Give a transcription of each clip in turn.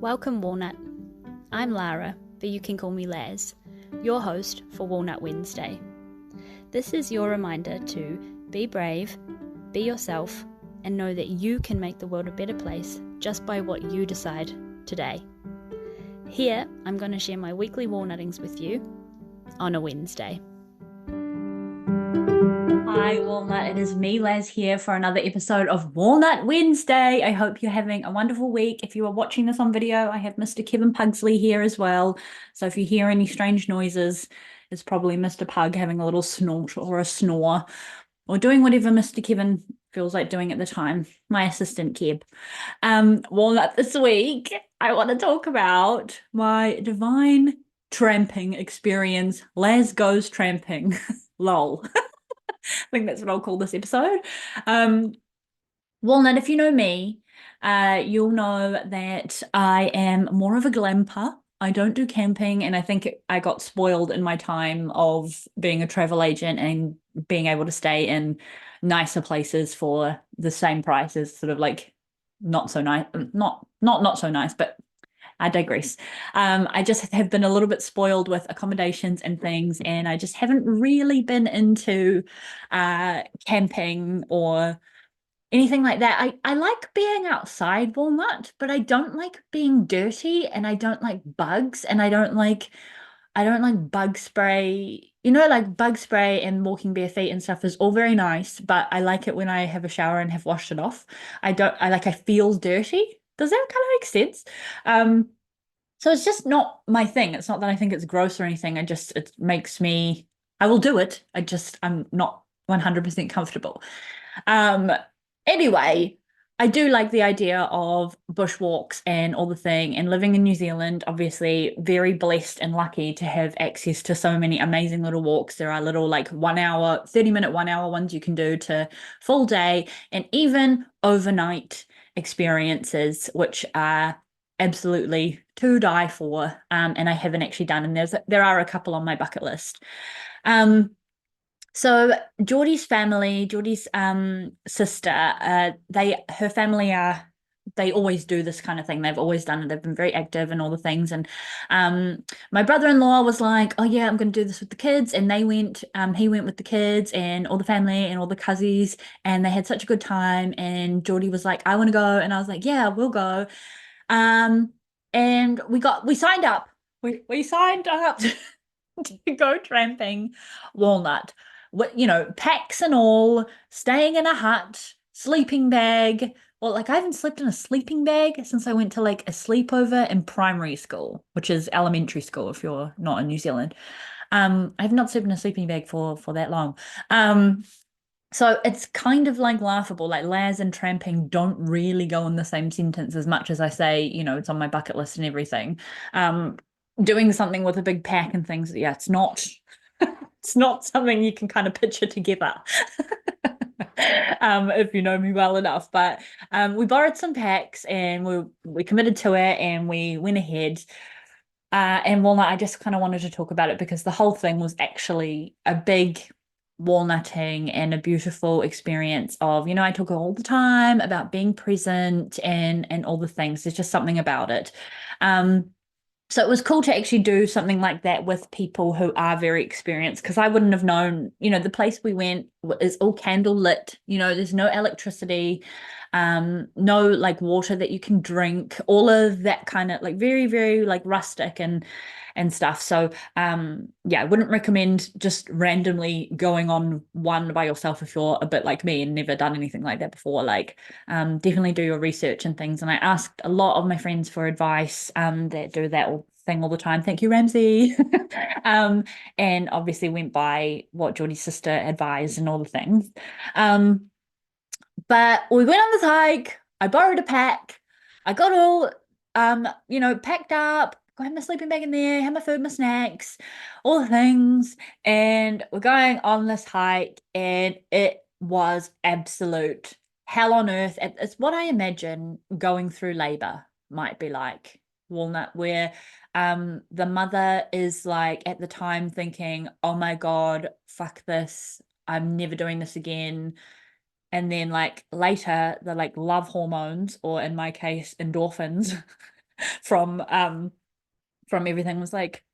Welcome, Walnut. I'm Lara, but you can call me Lazz, your host for Walnut Wednesday. This is your reminder to be brave, be yourself, and know that you can make the world a better place just by what you decide today. Here, I'm going to share my weekly walnuttings with you on a Wednesday. Hi Walnut, it is me Lazz here for another episode of Walnut Wednesday. I hope you're having a wonderful week. If you are watching this on video, I have Mr. Kevin Pugsley here as well. So if you hear any strange noises, it's probably Mr. Pug having a little snort or a snore or doing whatever Mr. Kevin feels like doing at the time. My assistant Keb. Walnut, this week I want to talk about my divine tramping experience. Lazz goes tramping. Lol. I think that's what I'll call this episode. Walnut, if you know me, you'll know that I am more of a glamper. I don't do camping, and I think I got spoiled in my time of being a travel agent and being able to stay in nicer places for the same price as sort of like not so nice, not so nice, but I digress. I just have been a little bit spoiled with accommodations and things, and I just haven't really been into camping or anything like that. I like being outside, Walnut, but I don't like being dirty, and I don't like bugs, and I don't like bug spray. You know, like bug spray and walking bare feet and stuff is all very nice, but I like it when I have a shower and have washed it off. I feel dirty. Does that kind of make sense? So it's just not my thing. It's not that I think it's gross or anything. It makes me, I will do it. I'm not 100% comfortable. Um, anyway, I do like the idea of bushwalks and all the thing, and living in New Zealand, obviously very blessed and lucky to have access to so many amazing little walks. There are little like 1 hour, 30-minute 1 hour ones you can do to full day, and even overnight experiences, which are absolutely to die for. And I haven't actually done, and there are a couple on my bucket list. So Geordie's family, Geordie's sister, her family they always do this kind of thing. They've always done it. They've been very active and all the things. And my brother-in-law was like, "Oh yeah, I'm going to do this with the kids." And they went. He went with the kids and all the family and all the cousins, and they had such a good time. And Geordie was like, "I want to go," and I was like, "Yeah, we'll go." And we signed up. We signed up to go tramping, Walnut. Packs and all, staying in a hut, sleeping bag. Well, like I haven't slept in a sleeping bag since I went to like a sleepover in primary school, which is elementary school if you're not in New Zealand. I have not slept in a sleeping bag for that long. So it's kind of like laughable, like Lazz and tramping don't really go in the same sentence as much as I say, it's on my bucket list and everything. Doing something with a big pack and things, yeah, it's not it's not something you can kind of picture together. If you know me well enough. But we borrowed some packs and we committed to it and we went ahead. And Walnut, I just kind of wanted to talk about it because the whole thing was actually a big walnutting and a beautiful experience of, I talk all the time about being present and all the things. There's just something about it. So it was cool to actually do something like that with people who are very experienced, because I wouldn't have known, the place we went is all candle lit, there's no electricity, no like water that you can drink, all of that kind of like very, very like rustic and stuff. So yeah, I wouldn't recommend just randomly going on one by yourself if you're a bit like me and never done anything like that before. Like definitely do your research and things. And I asked a lot of my friends for advice that do that thing all the time. Thank you, Ramsey. And obviously went by what Geordie's sister advised and all the things. But we went on this hike. I borrowed a pack. I got all packed up, got my sleeping bag in there, had my food, my snacks, all the things. And we're going on this hike, and it was absolute hell on earth. It's what I imagine going through labor might be like, Walnut, where the mother is like at the time thinking, "Oh my God, fuck this. I'm never doing this again." And then like later the like love hormones, or in my case endorphins, from everything. Was like,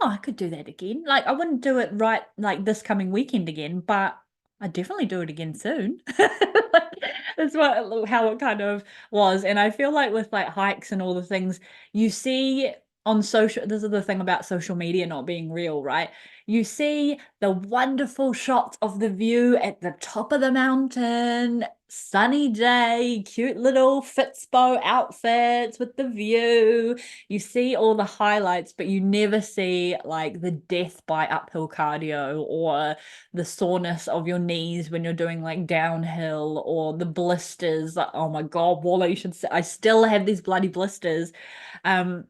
oh, I could do that again. Like I wouldn't do it right like this coming weekend again, but I'd definitely do it again soon. Like, that's what how it kind of was. And I feel like with like hikes and all the things you see on social, this is the thing about social media not being real, right? You see the wonderful shots of the view at the top of the mountain, sunny day, cute little Fitspo outfits with the view. You see all the highlights, but you never see like the death by uphill cardio or the soreness of your knees when you're doing like downhill or the blisters. Like, oh my God, Walnut, you should see, I still have these bloody blisters. Um,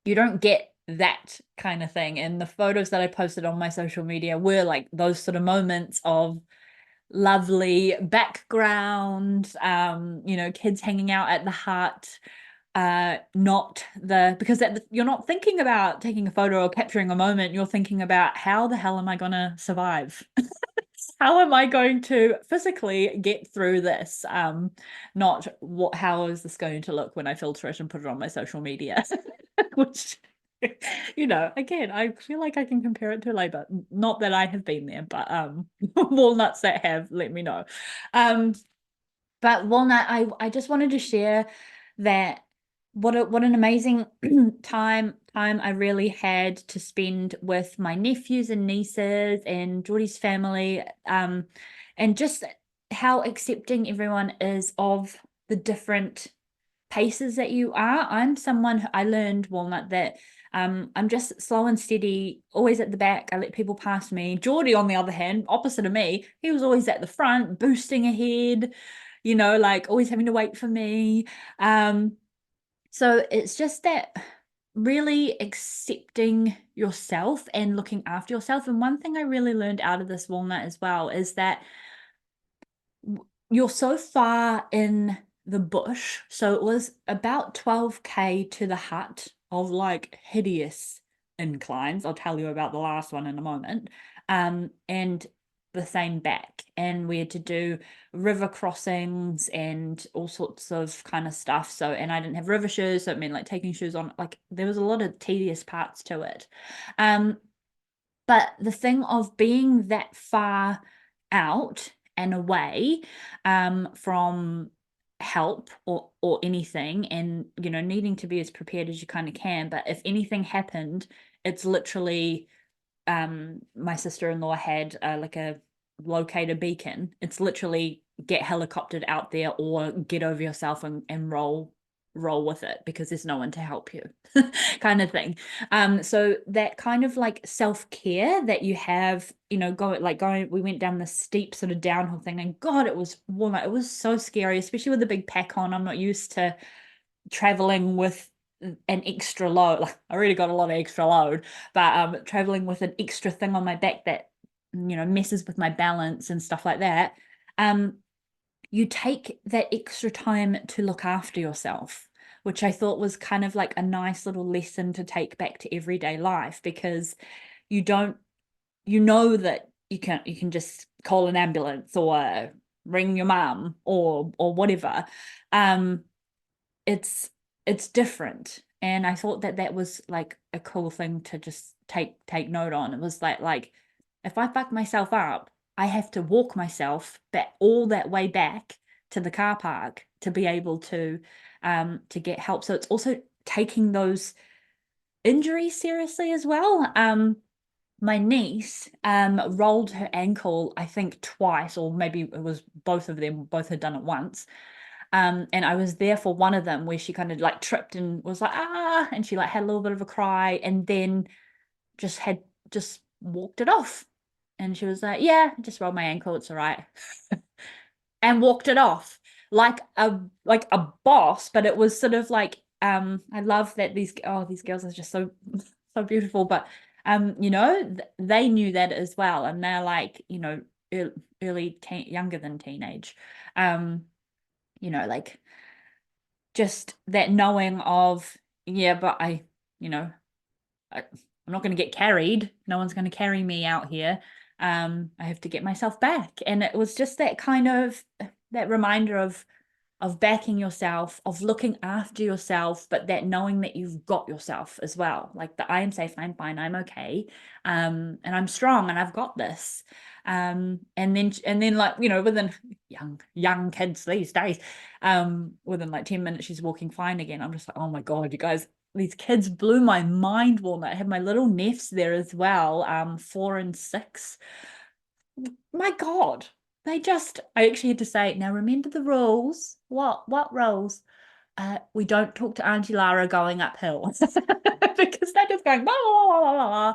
you don't get that kind of thing. And the photos that I posted on my social media were like those sort of moments of lovely background, kids hanging out at the hut, not the because you're not thinking about taking a photo or capturing a moment, you're thinking about how the hell am I gonna survive? How am I going to physically get through this? Not how is this going to look when I filter it and put it on my social media? Which, again, I feel like I can compare it to labor. Not that I have been there, but walnuts that have, let me know. Um, but Walnut, I just wanted to share that what an amazing time I really had to spend with my nephews and nieces and Geordie's family, and just how accepting everyone is of the different paces that you are. I'm someone who I learned, Walnut, that I'm just slow and steady, always at the back. I let people pass me. Geordie, on the other hand, opposite of me, he was always at the front, boosting ahead, like always having to wait for me. So it's just that really accepting yourself and looking after yourself. And one thing I really learned out of this, Walnut, as well, is that you're so far in the bush. So it was about 12K to the hut of like hideous inclines. I'll tell you about the last one in a moment. And the same back. And we had to do river crossings and all sorts of kind of stuff. So, and I didn't have river shoes. So it meant like taking shoes on, like there was a lot of tedious parts to it. Um, but the thing of being that far out and away from help or anything, and needing to be as prepared as you kind of can, but if anything happened, it's literally my sister-in-law had like a locator beacon. It's literally get helicoptered out there or get over yourself and roll with it because there's no one to help you kind of thing. So that kind of like self-care that you have, going, we went down the steep sort of downhill thing, and God, it was warm. It was so scary, especially with the big pack on. I'm not used to traveling with an extra load. Like I already got a lot of extra load, but traveling with an extra thing on my back that messes with my balance and stuff like that. You take that extra time to look after yourself, which I thought was kind of like a nice little lesson to take back to everyday life, because you don't, that you can just call an ambulance or ring your mum or whatever. Um, it's different, and I thought that was like a cool thing to just take note on. It was like if I fuck myself up, I have to walk myself back all that way back to the car park to be able to get help. So it's also taking those injuries seriously as well. My niece rolled her ankle, I think twice, or maybe it was both of them, both had done it once. And I was there for one of them where she kind of like tripped and was like, and she like had a little bit of a cry, and then just walked it off. And she was like, yeah, I just rolled my ankle, it's all right. And walked it off like a boss. But it was sort of like, I love that these girls are just so so beautiful. But they knew that as well, and they're like, early younger than teenage. Like just that knowing of, yeah, but I'm not going to get carried. No one's going to carry me out here. I have to get myself back. And it was just that kind of that reminder of of backing yourself, of looking after yourself, but that knowing that you've got yourself as well. Like that I am safe, I'm fine, I'm okay. And I'm strong and I've got this. And then like, within young kids these days, within like 10 minutes, she's walking fine again. I'm just like, oh my God, you guys, these kids blew my mind, Walnut. I have my little nephews there as well, 4 and 6. My God, I actually had to say, now remember the rules. What rules? We don't talk to Auntie Lara going uphill because they're just going blah, blah, blah, blah, blah,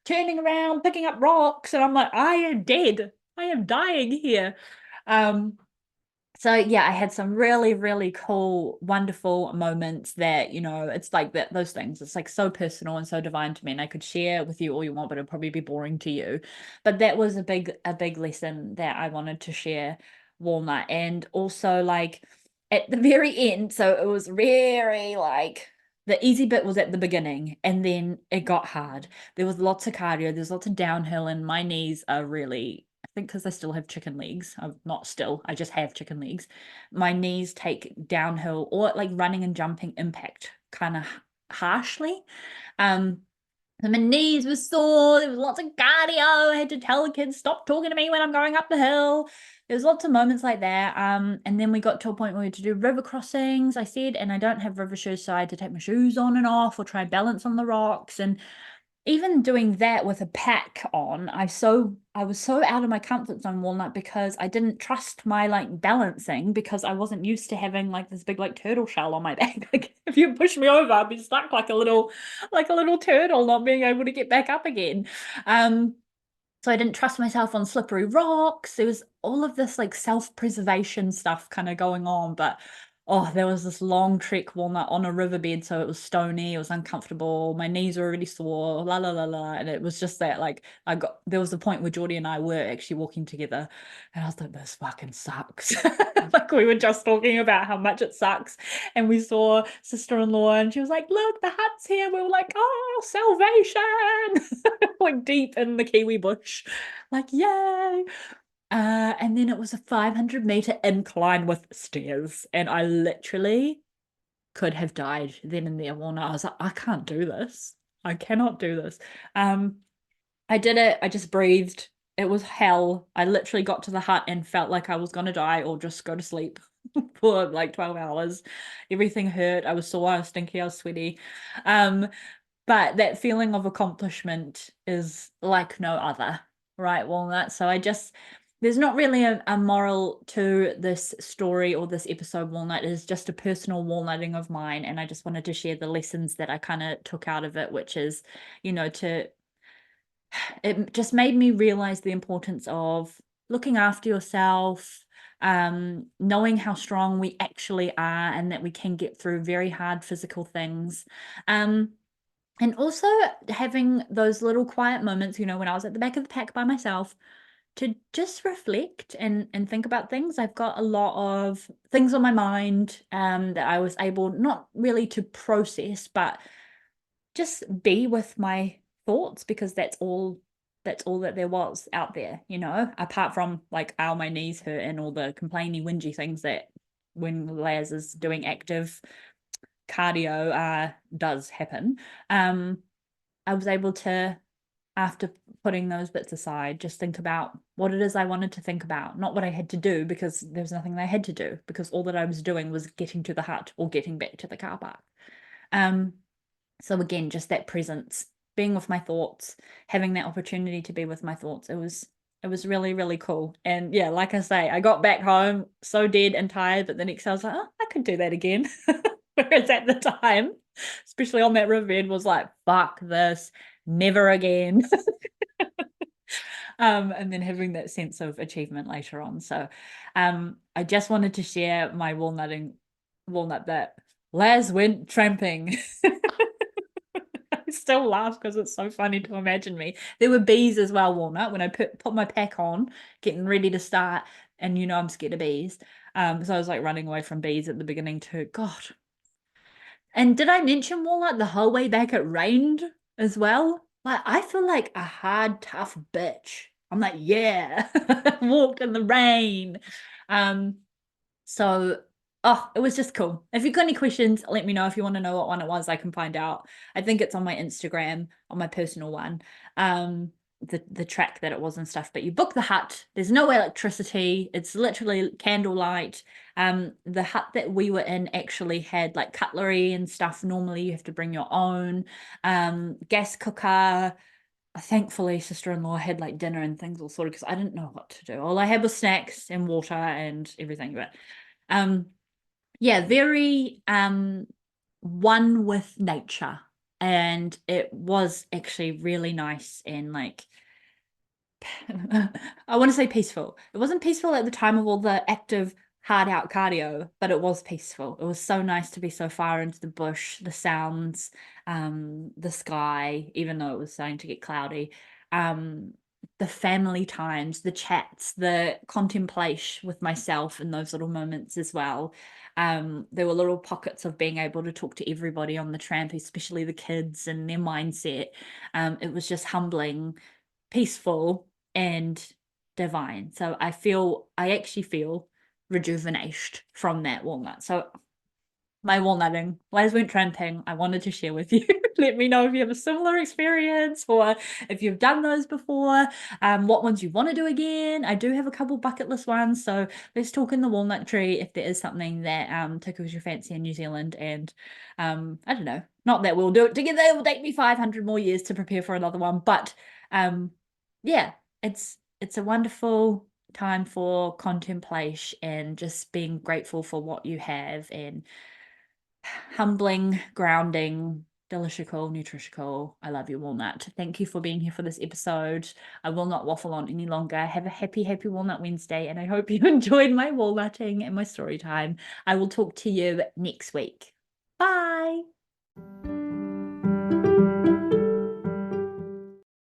turning around, picking up rocks, and I'm like, I am dead. I am dying here. Um, so yeah, I had some really, really cool, wonderful moments that, it's like that, those things. It's like so personal and so divine to me. And I could share with you all you want, but it'd probably be boring to you. But that was a big lesson that I wanted to share, Walnut. And also like at the very end, so it was very like the easy bit was at the beginning and then it got hard. There was lots of cardio, there's lots of downhill, and my knees are really, I think because I still have chicken legs. I'm not still, I just have chicken legs. My knees take downhill or like running and jumping impact kind of harshly. Um, and my knees were sore. There was lots of cardio. I had to tell the kids, stop talking to me when I'm going up the hill. There was lots of moments like that. And then we got to a point where we had to do river crossings, I said, and I don't have river shoes, so I had to take my shoes on and off or try and balance on the rocks. And even doing that with a pack on, I was so out of my comfort zone, Walnut, because I didn't trust my like balancing because I wasn't used to having like this big like turtle shell on my back. Like if you push me over, I'd be stuck like a little turtle, not being able to get back up again. So I didn't trust myself on slippery rocks. There was all of this like self-preservation stuff kind of going on, but oh, there was this long trek, Walnut, on a riverbed, so it was stony, it was uncomfortable, my knees were already sore, la la la la, and it was just that like there was a point where Geordie and I were actually walking together, and I was like, this fucking sucks. Like we were just talking about how much it sucks, and we saw sister-in-law, and she was like, look, the hut's here. We were like, oh, salvation. Like deep in the kiwi bush, like yay. And then it was a 500-meter incline with stairs, and I literally could have died then and there. Well, no, I was like, I can't do this. I cannot do this. I did it. I just breathed. It was hell. I literally got to the hut and felt like I was gonna die or just go to sleep for like 12 hours. Everything hurt. I was sore, I was stinky, I was sweaty. But that feeling of accomplishment is like no other, right, Walnut? So there's not really a moral to this story or this episode, Walnut. It is just a personal walnutting of mine. And I just wanted to share the lessons that I kind of took out of it, which is, it just made me realize the importance of looking after yourself, knowing how strong we actually are and that we can get through very hard physical things. And also having those little quiet moments, when I was at the back of the pack by myself, to just reflect and think about things. I've got a lot of things on my mind that I was able not really to process, but just be with my thoughts, because that's all that there was out there, apart from like, ow, my knees hurt and all the complaining, whingy things that when Lazz is doing active cardio does happen. I was able to, after putting those bits aside, just think about what it is I wanted to think about, not what I had to do, because there was nothing I had to do, because all that I was doing was getting to the hut or getting back to the car park. So again, just that presence, being with my thoughts, having that opportunity to be with my thoughts, it was really, really cool. And yeah, like I say, I got back home so dead and tired, but the next day I was like, oh, I could do that again. Whereas at the time, especially on that riverbed, was like, fuck this, never again. And then having that sense of achievement later on. So I just wanted to share my walnut that Lazz went tramping. I still laugh because it's so funny to imagine me. There were bees as well, Walnut, when I put my pack on, getting ready to start, and I'm scared of bees. So I was like running away from bees at the beginning too. God. And did I mention, Walnut, the whole way back it rained as well? Like I feel like a hard, tough bitch. I'm like, yeah, walked in the rain. So Oh, it was just cool. If you've got any questions, let me know. If you want to know what one it was, I can find out. I think it's on my Instagram, on my personal one. The track that it was and stuff. But you book the hut. There's no electricity. It's literally candlelight. The hut that we were in actually had like cutlery and stuff. Normally you have to bring your own. Gas cooker. Thankfully, sister-in-law had like dinner and things all sorted because I didn't know what to do. All I had was snacks and water and everything. But um yeah, very one with nature. And it was actually really nice and like I want to say peaceful. It wasn't peaceful at the time of all the active hard out cardio, but it was peaceful. It was so nice to be so far into the bush, the sounds, the sky, even though it was starting to get cloudy. Um, the family times, the chats, the contemplation with myself in those little moments as well. There were little pockets of being able to talk to everybody on the tramp, especially the kids and their mindset. It was just humbling, peaceful, and divine. So I actually feel rejuvenated from that walnut. So my walnutting. Lazz went tramping. I wanted to share with you. Let me know if you have a similar experience or if you've done those before, what ones you want to do again. I do have a couple bucket list ones, so let's talk in the walnut tree if there is something that tickles your fancy in New Zealand. And I don't know, not that we'll do it together. It will take me 500 more years to prepare for another one, but um, yeah, it's a wonderful time for contemplation and just being grateful for what you have and humbling, grounding, delicious, nutritious. I love you, Walnut. Thank you for being here for this episode. I will not waffle on any longer. Have a happy, happy Walnut Wednesday, and I hope you enjoyed my walnutting and my story time. I will talk to you next week. Bye.